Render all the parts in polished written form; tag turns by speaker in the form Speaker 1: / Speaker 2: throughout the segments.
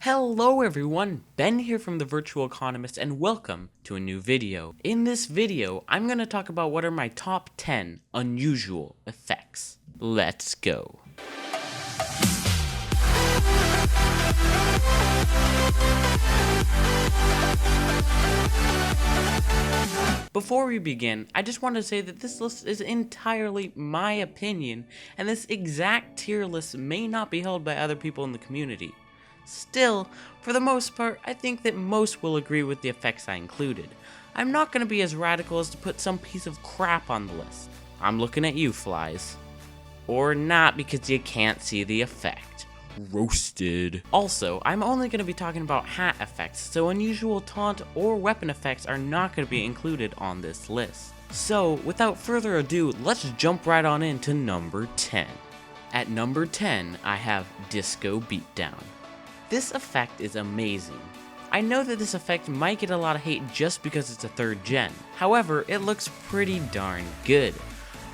Speaker 1: Hello everyone, Ben here from the Virtual Economist and welcome to a new video. In this video, I'm going to talk about what are my top 10 unusual effects. Let's go. Before we begin, I just want to say that this list is entirely my opinion, and this exact tier list may not be held by other people in the community. Still, for the most part, I think that most will agree with the effects I included. I'm not going to be as radical as to put some piece of crap on the list. I'm looking at you, flies. Or not, because you can't see the effect. Roasted. Also, I'm only going to be talking about hat effects, so unusual taunt or weapon effects are not going to be included on this list. So, without further ado, let's jump right on into number 10. At number 10, I have Disco Beatdown. This effect is amazing. I know that this effect might get a lot of hate just because it's a 3rd gen, however, it looks pretty darn good.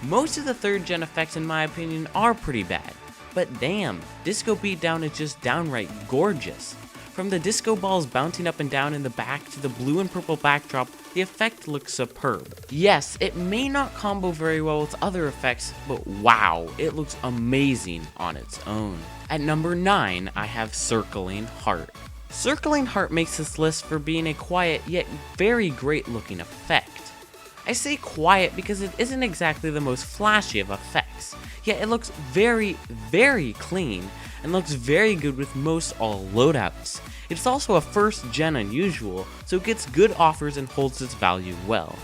Speaker 1: Most of the 3rd gen effects in my opinion are pretty bad, but damn, Disco Beatdown is just downright gorgeous. From the disco balls bouncing up and down in the back to the blue and purple backdrop, the effect looks superb. Yes, it may not combo very well with other effects, but wow, it looks amazing on its own. At number 9, I have Circling Heart. Circling Heart makes this list for being a quiet yet very great looking effect. I say quiet because it isn't exactly the most flashy of effects, yet it looks very, very clean and looks very good with most all loadouts. It's also a 1st gen unusual, so it gets good offers and holds its value well.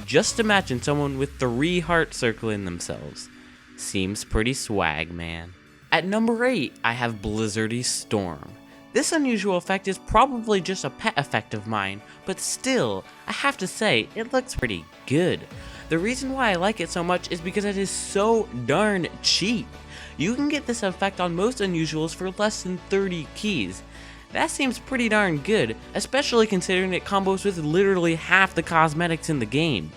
Speaker 1: Just imagine someone with 3 hearts circling themselves. Seems pretty swag, man. At number 8, I have Blizzardy Storm. This unusual effect is probably just a pet effect of mine, but still, I have to say, it looks pretty good. The reason why I like it so much is because it is so darn cheap. You can get this effect on most unusuals for less than 30 keys. That seems pretty darn good, especially considering it combos with literally half the cosmetics in the game.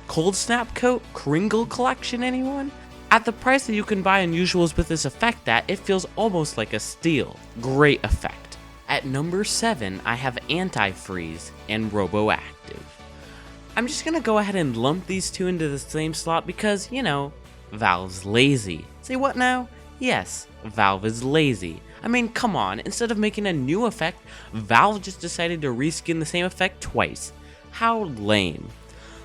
Speaker 1: Cold Snap Coat? Kringle Collection, anyone? At the price that you can buy unusuals with this effect at, it feels almost like a steal. Great effect. At number 7, I have Antifreeze and Robo Active. I'm just gonna go ahead and lump these two into the same slot because, you know, Valve's lazy. Say what now? Yes, Valve is lazy. I mean, come on, instead of making a new effect, Valve just decided to reskin the same effect twice. How lame.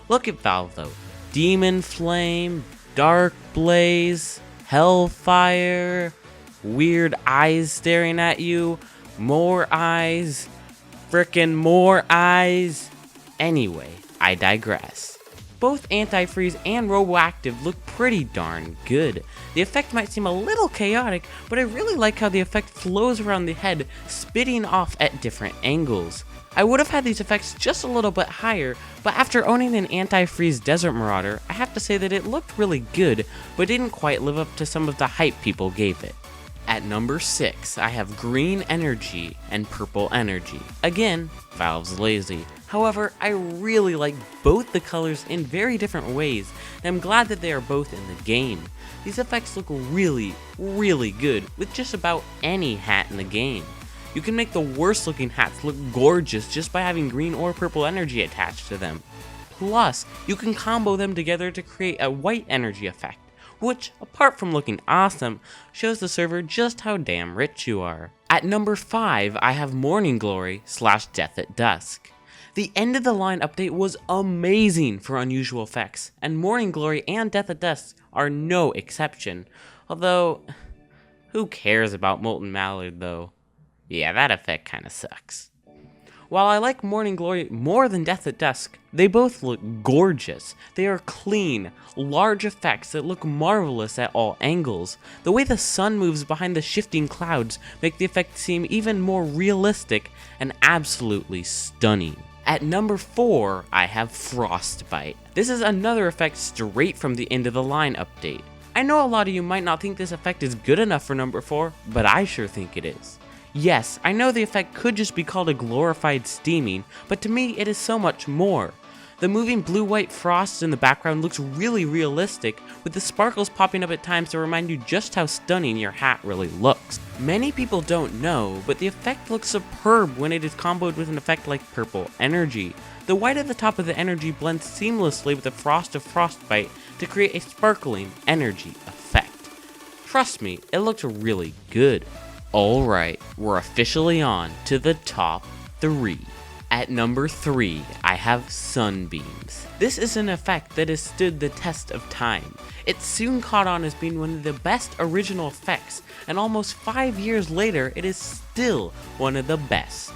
Speaker 1: Look at Valve though. Demon Flame, Dark Blaze, Hellfire, weird eyes staring at you, more eyes, frickin' more eyes. Anyway, I digress. Both Antifreeze and Roboactive look pretty darn good. The effect might seem a little chaotic, but I really like how the effect flows around the head, spitting off at different angles. I would have had these effects just a little bit higher, but after owning an Antifreeze Desert Marauder, I have to say that it looked really good, but didn't quite live up to some of the hype people gave it. At number 6, I have Green Energy and Purple Energy. Again, Valve's lazy. However, I really like both the colors in very different ways, and I'm glad that they are both in the game. These effects look really, really good with just about any hat in the game. You can make the worst looking hats look gorgeous just by having green or purple energy attached to them. Plus, you can combo them together to create a white energy effect, which, apart from looking awesome, shows the server just how damn rich you are. At number 5, I have Morning Glory / Death at Dusk. The end of the line update was amazing for unusual effects, and Morning Glory and Death at Dusk are no exception. Although, who cares about Molten Mallard though? Yeah, that effect kinda sucks. While I like Morning Glory more than Death at Dusk, they both look gorgeous. They are clean, large effects that look marvelous at all angles. The way the sun moves behind the shifting clouds make the effect seem even more realistic and absolutely stunning. At number 4, I have Frostbite. This is another effect straight from the end of the line update. I know a lot of you might not think this effect is good enough for number 4, but I sure think it is. Yes, I know the effect could just be called a glorified steaming, but to me it is so much more. The moving blue-white frost in the background looks really realistic, with the sparkles popping up at times to remind you just how stunning your hat really looks. Many people don't know, but the effect looks superb when it is comboed with an effect like purple energy. The white at the top of the energy blends seamlessly with the frost of Frostbite to create a sparkling energy effect. Trust me, it looks really good. Alright, we're officially on to the top 3. At number 3, I have Sunbeams. This is an effect that has stood the test of time. It soon caught on as being one of the best original effects, and almost 5 years later, it is still one of the best.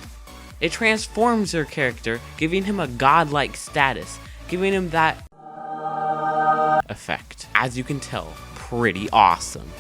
Speaker 1: It transforms your character, giving him a godlike status, giving him that effect. As you can tell, pretty awesome.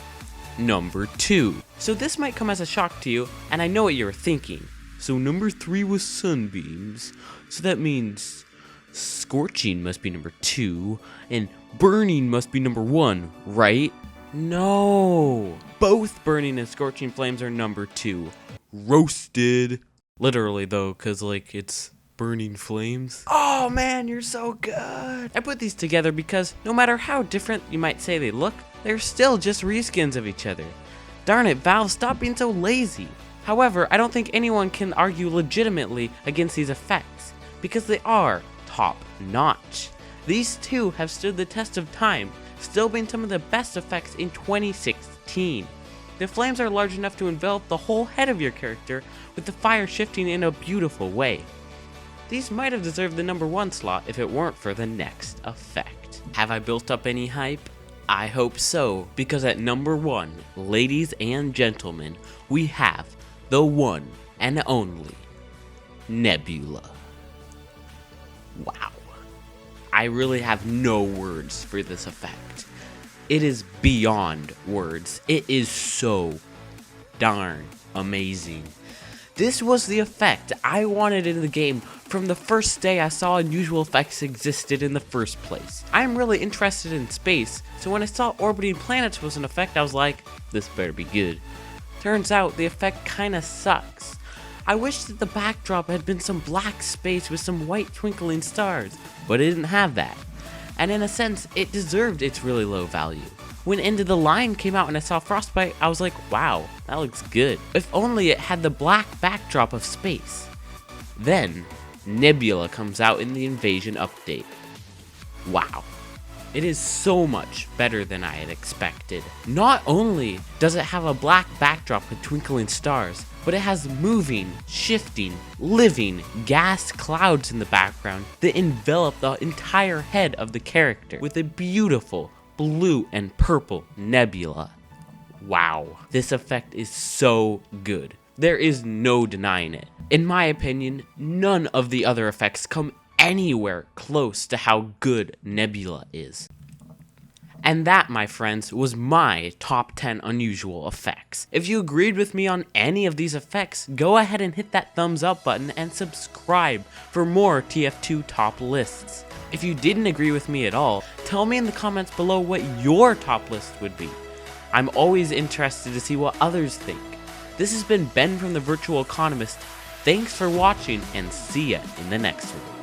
Speaker 1: Number 2. So this might come as a shock to you, and I know what you were thinking. So number 3 was Sunbeams, so that means Scorching must be number 2, and Burning must be number 1, right? No! Both Burning and Scorching Flames are number 2. Roasted! Literally though, cause like, it's burning flames. Oh man, you're so good! I put these together because no matter how different you might say they look, they're still just reskins of each other. Darn it, Valve, stop being so lazy! However, I don't think anyone can argue legitimately against these effects, because they are top-notch. These two have stood the test of time, still being some of the best effects in 2016. The flames are large enough to envelop the whole head of your character, with the fire shifting in a beautiful way. These might have deserved the number 1 slot if it weren't for the next effect. Have I built up any hype? I hope so, because at number 1, ladies and gentlemen, we have the one and only Nebula. Wow. I really have no words for this effect. It is beyond words. It is so darn amazing. This was the effect I wanted in the game from the first day I saw unusual effects existed in the first place. I'm really interested in space, so when I saw orbiting planets was an effect, I was like, this better be good. Turns out the effect kinda sucks. I wish that the backdrop had been some black space with some white twinkling stars, but it didn't have that. And in a sense, it deserved its really low value. When End of the Line came out and I saw Frostbite, I was like, wow, that looks good. If only it had the black backdrop of space. Then, Nebula comes out in the Invasion update. Wow. It is so much better than I had expected. Not only does it have a black backdrop with twinkling stars, but it has moving, shifting, living gas clouds in the background that envelop the entire head of the character with a beautiful blue and purple nebula. Wow, this effect is so good. There is no denying it. In my opinion, none of the other effects come anywhere close to how good Nebula is. And that, my friends, was my top 10 unusual effects. If you agreed with me on any of these effects, go ahead and hit that thumbs up button and subscribe for more TF2 top lists. If you didn't agree with me at all, tell me in the comments below what your top list would be. I'm always interested to see what others think. This has been Ben from the Virtual Economist. Thanks for watching, and see ya in the next one.